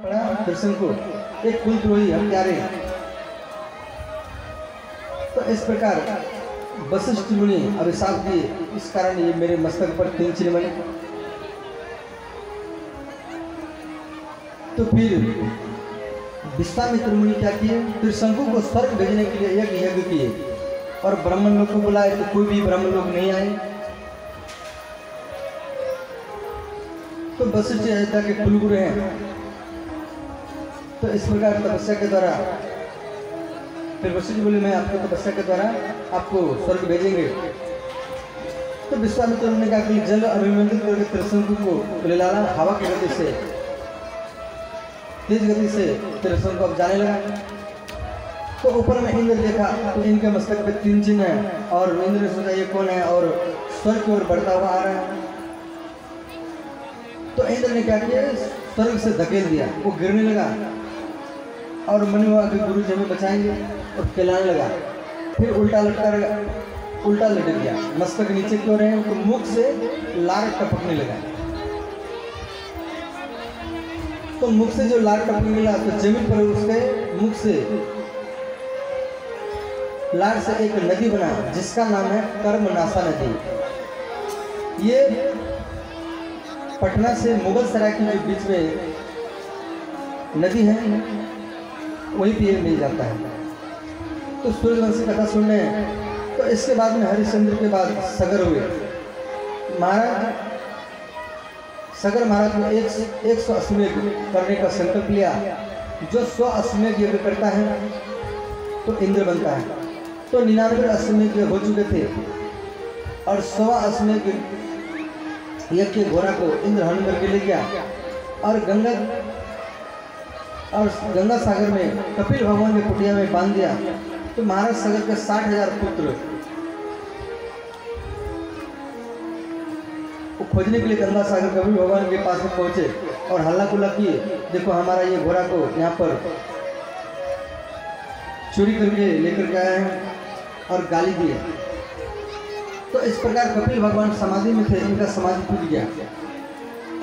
दर्शन को एक कुलद्रोही हत्यारे। तो इस प्रकार वशिष्ठ मुनि अभिशाप दिए, इस कारण ये मेरे मस्तक पर 3 चिन्ह बने। तो फिर विश्वामित्र मुनि क्या किए, त्रिशंकु को स्वर्ग भेजने के लिए यज्ञ किए और ब्राह्मण लोग को बुलाए, तो कोई भी ब्राह्मण लोग नहीं आए। तो वशिष्ठ अयोध्या के कुलगुरु हैं। तो इस प्रकार तपस्या के द्वारा फिर वशिष्ठ बोले मैं आपको तपस्या के द्वारा आपको स्वर्ग भेजेंगे। तो विश्वामित्र ने कहा कि जल अभिमंत्रित करके त्रिशंकु को ले लाना, हवा की गति से तेज गति से त्रिशंकु अब जाने लगा। तो ऊपर में इंद्र देखा तो इनके मस्तक पे 3 चिन्ह है और इंद्र ने सोचा ये कौन है और स्वर्ग की ओर बढ़ता हुआ आ रहा है। तो इंद्र ने क्या किया, स्वर्ग से धकेल दिया, वो गिरने लगा और मन हुआ कि गुरु जी हमें बचाएंगे और खिलाने लगा। फिर उल्टा लटक गया, मस्तक नीचे की ओर है, तो मुख से लार टपकने लगा। तो मुख से जो लार टपकने लगा तो जमीन पर उसके मुख से लार से एक नदी बना जिसका नाम है कर्मनाशा नदी। ये पटना से मुगल सराय के बीच में नदी है, वहीं पे मिल जाता है। तो सूर्यवंशी कथा सुनने, तो इसके बाद में हरिश्चंद्र के बाद सगर हुए। महाराज सगर महाराज ने 100 अश्वमेध करने का संकल्प लिया। जो 100 अश्वमेध यज्ञ करता है तो इंद्र बनता है। तो 99 अश्वमेध हो चुके थे और 100 अश्वमेध यज्ञ घोड़ा को इंद्र हरण करके ले गया और गंगा सागर में कपिल भगवान की कुटिया में बांध दिया। तो महाराज सगर के 60,000 पुत्र वो खोजने के लिए गंगा सागर कपिल भगवान के पास में पहुंचे और हल्ला गुल्ला किए, देखो हमारा ये घोड़ा को यहाँ पर चोरी करके लेकर के आए हैं और गाली दिए। तो इस प्रकार कपिल भगवान समाधि में थे, इनका समाधि टूट गया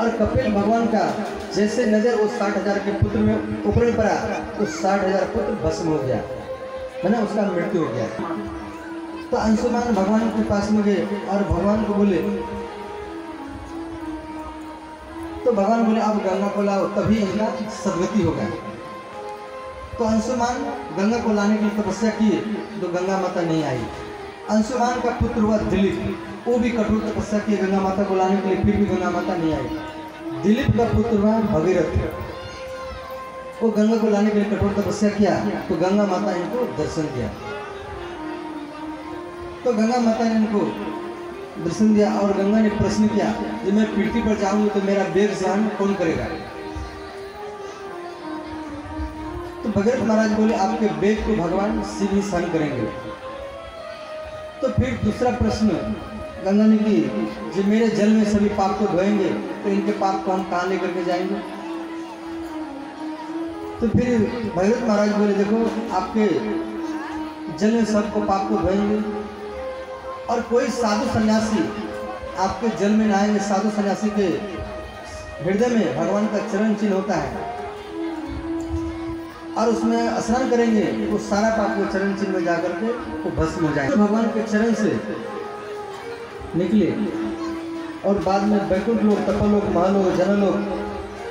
और कपिल भगवान का जैसे नजर उस 60,000 के पुत्र में ऊपर पड़ा, उस 60,000 पुत्र भस्म हो गया, मैंने उसका मृत्यु हो गया। तो अंशुमान भगवान के पास में गए और भगवान को बोले, तो भगवान बोले आप गंगा को लाओ तभी इनका सदगति होगा। तो अंशुमान गंगा को लाने की तपस्या किए तो गंगा माता नहीं आई। अंशुमान का पुत्र हुआ दिलीप, वो भी कठोर तपस्या किए गंगा माता को लाने के लिए, फिर भी गंगा माता नहीं आई। दिलीप का पुत्र हुआ भगीरथ, वो गंगा को लाने के लिए कठोर तपस्या किया तो गंगा माता ने इनको दर्शन दिया। तो गंगा माता ने इनको दर्शन दिया और गंगा ने प्रश्न किया जब मैं पृथ्वी पर जाऊंगी तो मेरा वेग सहन कौन करेगा। तो भगीरथ महाराज बोले आपके वेग को भगवान शिव ही सहन करेंगे। तो फिर दूसरा प्रश्न गंगा ने की, जब मेरे जल में सभी पाप को धोएंगे तो इनके पाप को हम कहाँ लेकर के जाएंगे। तो फिर भगीरथ महाराज बोले देखो आपके जल में सबको पाप को धोएंगे और कोई साधु सन्यासी आपके जल में नहाएंगे। साधु सन्यासी के हृदय में भगवान का चरण चिन्ह होता है और उसमें स्नान करेंगे तो सारा पाप को चरण चिन्ह में जाकर के वो भस्म हो जाएगा। तो भगवान के चरण से निकले और बाद में वैकुंठ लोग, तपलोक, महालोक, जनलोक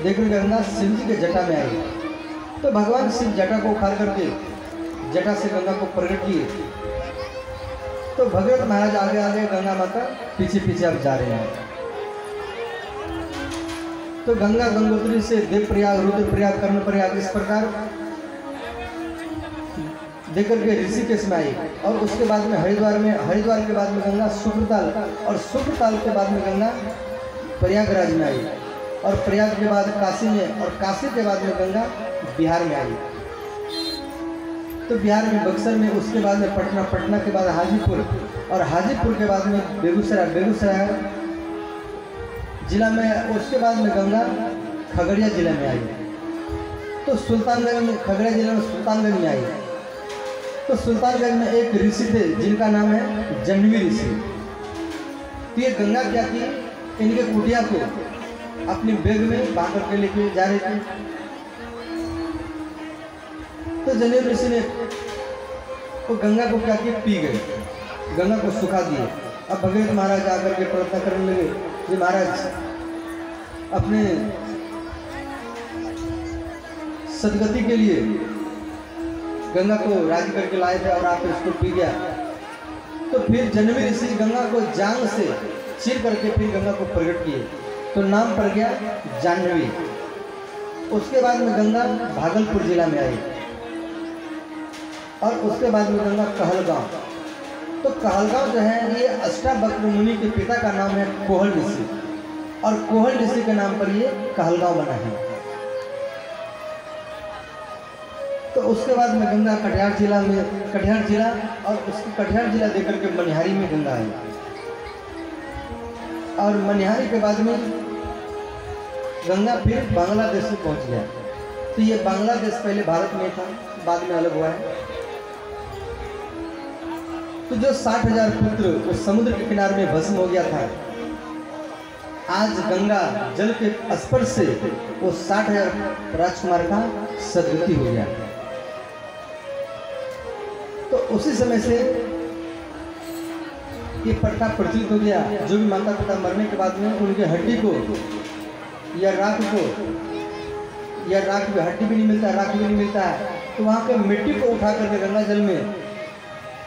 देखकर गंगा शिव जी के जटा में आई। तो भगवान शिव जटा को उखाड़ करके जटा से गंगा को प्रकट किए। तो भगीरथ महाराज आगे आगे, गंगा माता पीछे पीछे अब जा रहे हैं। तो गंगा गंगोत्री से देवप्रयाग, रुद्रप्रयाग, कर्णप्रयाग इस प्रकार देकर के ऋषिकेश में आई और उसके बाद में हरिद्वार के बाद में गंगा शुक्रताल और शुक्रताल के बाद में गंगा प्रयागराज में आई और प्रयाग के बाद काशी में और काशी के बाद में गंगा बिहार में आई। तो बिहार में बक्सर में, उसके बाद में पटना, पटना के बाद हाजीपुर और हाजीपुर के बाद में बेगूसराय, बेगूसराय जिला में, उसके बाद में गंगा खगड़िया जिला में आई। तो सुल्तानगंज में, खगड़िया जिला में सुल्तानगंज में आई। तो सुल्तानगंज में एक ऋषि थे जिनका नाम है जह्नवी ऋषि। तो ये गंगा क्या की, इनके कुटिया को अपनी बैग में बांध करके लेके जा रहे थे। तो जनेऊ ऋषि ने वो गंगा को क्या किया, पी गए, गंगा को सुखा दिए। अब भगीरथ महाराज आकर के प्रार्थना करने लगे, ये महाराज अपने सदगति के लिए गंगा को राजी करके लाए थे और आप इसको पी गया। तो फिर जन्मी ऋषि गंगा को जांग से चीर करके फिर गंगा को प्रकट किए, तो नाम पड़ गया जाह्नवी। उसके बाद में गंगा भागलपुर जिला में आई और उसके बाद में गंगा कहलगांव। तो कहलगांव जो है ये अष्टावक्र मुनि के पिता का नाम है कोहल ऋषि, और कोहल ऋषि के नाम पर ये कहलगांव बना है। तो उसके बाद में गंगा कटिहार जिला और उसके कटिहार जिला देकर के मनिहारी में गंगा आई, और मनिहारी के बाद में गंगा फिर बांग्लादेश में पहुंच गया। तो ये बांग्लादेश पहले भारत में था, बाद में अलग हुआ है। तो जो 60,000 पुत्र उस समुद्र के किनारे में भस्म हो गया था, आज गंगा जल के स्पर्श से वो 60,000 राजकुमार का सदगति हो गया। तो उसी समय से ये प्रथा प्रचलित हो गया, जो भी माता पिता मरने के बाद में उनके हड्डी को या राख को, या राख में हड्डी भी नहीं मिलता, राख भी नहीं मिलता है, तो वहाँ पे मिट्टी को उठा करके गंगा जल में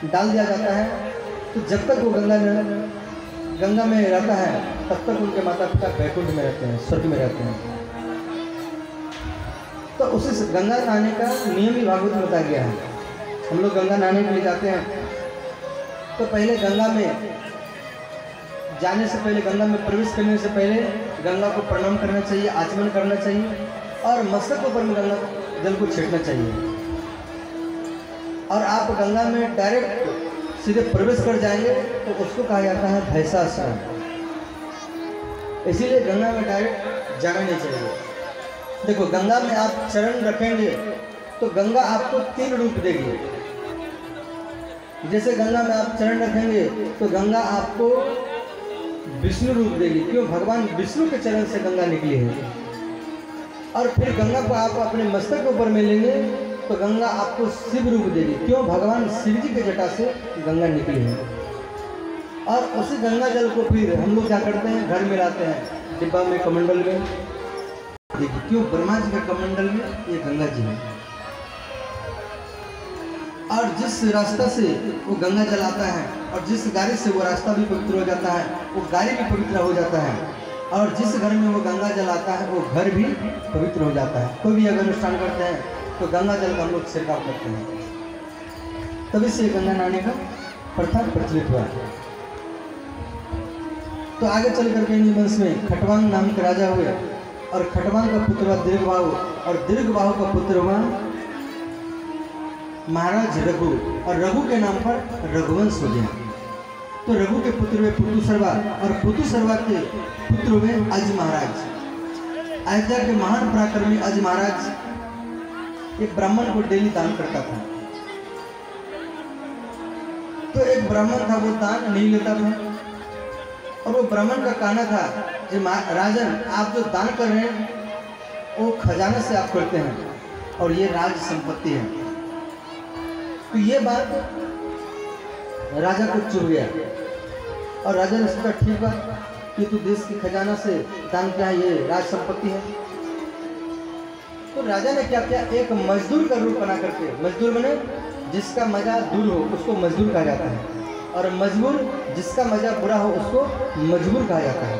डाल दिया जाता है। तो जब तक वो गंगा में रहता है तब तक उनके माता पिता वैकुंठ में रहते हैं, स्वर्ग में रहते हैं। तो उसी से गंगा नहाने का नियम भी भागवत में बताया गया है। हम लोग गंगा नहाने के लिए जाते हैं तो पहले गंगा में जाने से पहले, गंगा में प्रवेश करने से पहले गंगा को प्रणाम करना चाहिए, आचमन करना चाहिए, और मस्तक ऊपर में गंगा जल को छिड़कना चाहिए। और आप गंगा में डायरेक्ट सीधे प्रवेश कर जाएंगे तो उसको कहा जाता है भैसा स्नान। इसीलिए गंगा में डायरेक्ट जाना नहीं चाहिए। देखो, गंगा में आप चरण रखेंगे तो गंगा आपको 3 रूप देगी। जैसे गंगा में आप चरण रखेंगे तो गंगा आपको विष्णु रूप देगी, क्यों, भगवान विष्णु के चरण से गंगा निकली है। और फिर गंगा को आप अपने मस्तक के ऊपर में लेंगे तो गंगा आपको शिव रूप देगी, क्यों, भगवान शिव जी के जटा से गंगा निकली है। और उसी गंगा जल को फिर हम लोग क्या करते हैं, घर में लाते हैं डिब्बा में, कमंडल में। देखिए, क्यों, ब्रह्मा जी के कमंडल में ये गंगा जी है। और जिस रास्ता से वो गंगा जल आता है और जिस गाड़ी से वो रास्ता भी पवित्र हो जाता है, वो गाड़ी भी पवित्र हो जाता है। और जिस घर में वो गंगा जल आता है वो घर भी पवित्र हो जाता है। कोई भी अगर अनुष्ठान करते हैं तो गंगा जल का हम लोग छिड़काव करते हैं। तभी से गंगा नहाने का प्रथा प्रचलित हुआ है। तो आगे चल करके इन वंश में खटवांग नाम के राजा हुए, और खटवांग का पुत्र हुआ दीर्घबाहु, और दीर्घबाहु का पुत्र हुआ महाराज रघु, और रघु के नाम पर रघुवंश हो गया। तो रघु के पुत्र हुए पुतुसर्वा, और पुतुसर्वा के पुत्र हुए अज महाराज। अयोध्या के महान पराक्रमी अज महाराज एक ब्राह्मण को डेली दान करता था। तो एक ब्राह्मण था, वो दान नहीं लेता था, और वो ब्राह्मण का कहना था कि राजन, आप जो दान कर रहे हैं वो खजाने से आप करते हैं और ये राज संपत्ति है। तो ये बात राजा को चुभ गया, और राजा ने सोचा, ठीक बात कि तू देश की खजाना से दान किया, ये राज संपत्ति है। तो राजा ने क्या किया, एक मजदूर का रूप बना करके, मजदूर बने जिसका मजा दूर हो उसको मजदूर कहा जाता है, और मजबूर जिसका मजा बुरा हो उसको मजबूर कहा जाता है।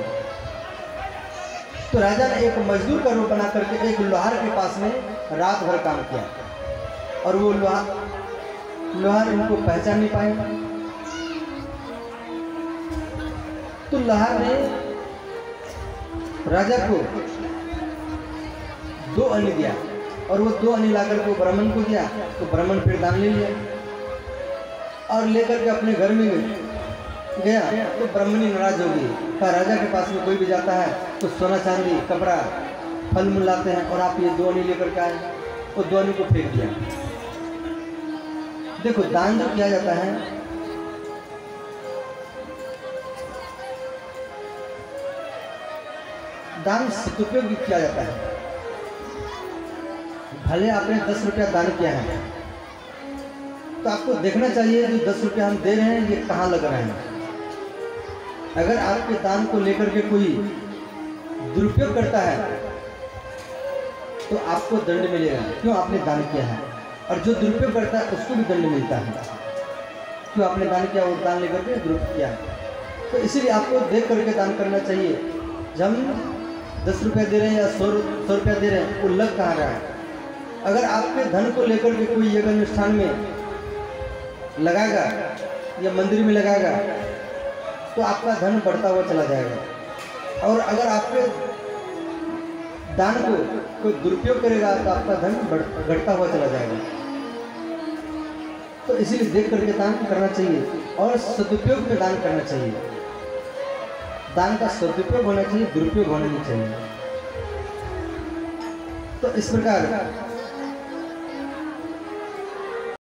तो राजा ने एक मजदूर का रूप बना करके एक लोहार के पास में रात भर काम किया, और वो लोहार उनको पहचान नहीं पाए। तो लोहार ने राजा को 2 अन्न दिया, और वो 2 अन्न लाकर के ब्राह्मण को दिया। तो ब्राह्मण फिर दान ले लिया और लेकर के अपने घर में गया। तो ब्राह्मणी नाराज हो गई, कहा, राजा के पास में कोई भी जाता है तो सोना चांदी कपड़ा फल मूल लाते हैं, और आप ये 2 अन्न लेकर के आए। वो 2 अन्न को फेंक दिया। देखो, दान जो किया जाता है, दान सदुपयोग किया जाता है। भले आपने 10 रुपया दान किया है, तो आपको देखना चाहिए जो 10 रुपये हम दे रहे हैं ये कहाँ लग रहे हैं। अगर आपके दान को लेकर के कोई दुरुपयोग करता है तो आपको दंड मिलेगा, क्यों आपने दान किया है। और जो दुरुपयोग करता है उसको भी दंड मिलता है, क्यों आपने दान किया और दान लेकर के दुरुपयोग किया। तो इसीलिए आपको देख करके दान करना चाहिए। जब हम 10 रुपये दे रहे हैं या 100 रुपया दे रहे हैं, वो लग कहाँ रहा है। अगर आपके धन को लेकर के कोई यज्ञ अनुष्ठान में लगाएगा या मंदिर में लगाएगा तो आपका धन बढ़ता हुआ चला जाएगा। और अगर आपके दान को कोई दुरुपयोग करेगा तो आपका धन घटता हुआ चला जाएगा। तो इसीलिए देख करके दान करना चाहिए और सदुपयोग में दान करना चाहिए। दान का सदुपयोग होना चाहिए, दुरुपयोग होना नहीं चाहिए। तो इस प्रकार